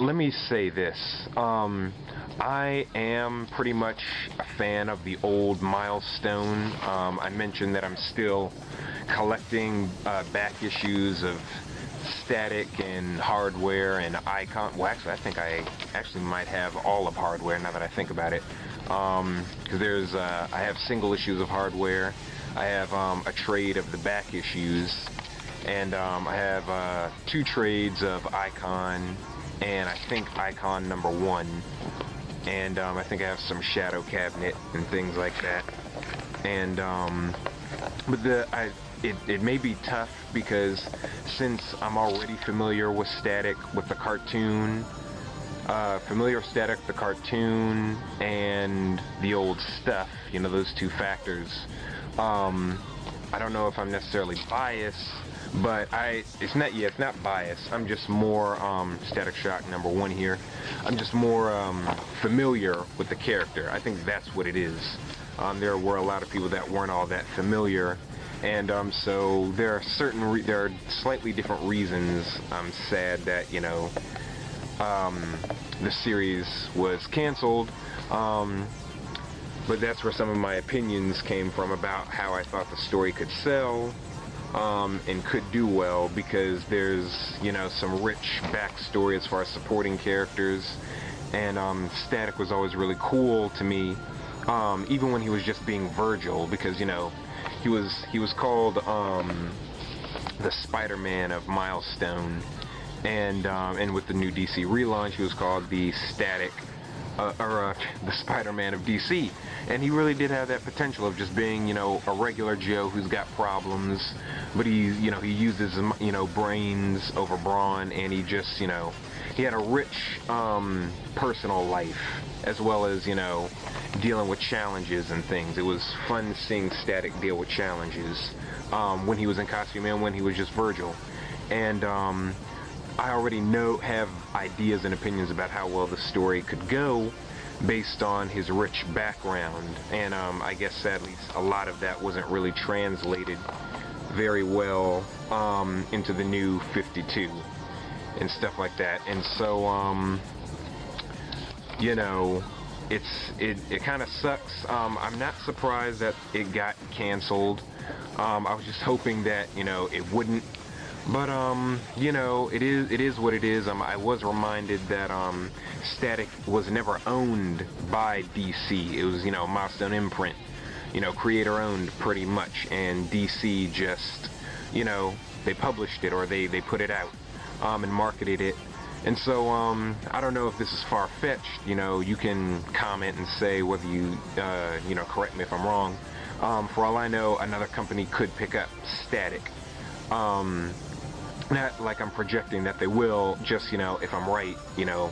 let me say this. I am pretty much a fan of the old Milestone. I mentioned that I'm still collecting back issues of Static and Hardware and Icon. Well, actually, I think I actually might have all of Hardware now that I think about it. Because I have single issues of Hardware. I have a trade of the back issues, and I have 2 trades of Icon, and I think Icon #1, and I think I have some Shadow Cabinet and things like that. And but it may be tough because since I'm already familiar with Static with the cartoon, the cartoon, and the old stuff, you know, those 2 factors. I don't know if I'm necessarily biased, but it's not biased. I'm just more Static Shock #1 here. I'm just more familiar with the character. I think that's what it is. There were a lot of people that weren't all that familiar, and so there are slightly different reasons I'm sad that, you know, the series was canceled. But that's where some of my opinions came from about how I thought the story could sell and could do well, because there's, you know, some rich backstory as far as supporting characters, and Static was always really cool to me, even when he was just being Virgil, because, you know, he was called the Spider-Man of Milestone, and with the new DC relaunch he was called the the Spider-Man of DC, and he really did have that potential of just being, you know, a regular Joe who's got problems, but he uses, you know, brains over brawn, and he just, you know, he had a rich personal life, as well as, you know, dealing with challenges and things. It was fun seeing Static deal with challenges when he was in costume and when he was just Virgil. And I already have ideas and opinions about how well the story could go based on his rich background, and I guess sadly a lot of that wasn't really translated very well into the new 52 and stuff like that. And so you know, it kind of sucks. I'm not surprised that it got canceled. I was just hoping that, you know, it wouldn't. But you know, it is what it is. I was reminded that Static was never owned by DC. It was, you know, Milestone imprint, you know, creator owned pretty much, and DC just, you know, they published it, or they put it out and marketed it. And so I don't know if this is far-fetched. You know, you can comment and say whether you you know, correct me if I'm wrong. For all I know, another company could pick up Static. Not like I'm projecting that they will, just, you know, if I'm right, you know,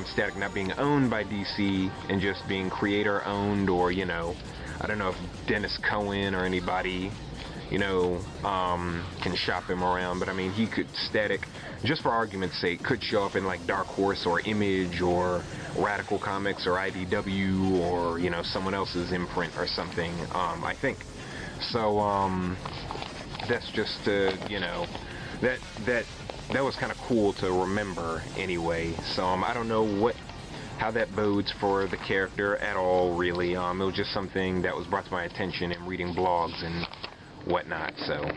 Static not being owned by DC and just being creator owned, or, you know, I don't know if Dennis Cohen or anybody, you know, can shop him around, but I mean, he could, Static, just for argument's sake, could show up in like Dark Horse or Image or Radical Comics or IDW, or, you know, someone else's imprint or something, I think. So, that's just, you know, that was kind of cool to remember anyway. So I don't know how that bodes for the character at all, really. It was just something that was brought to my attention in reading blogs and whatnot. So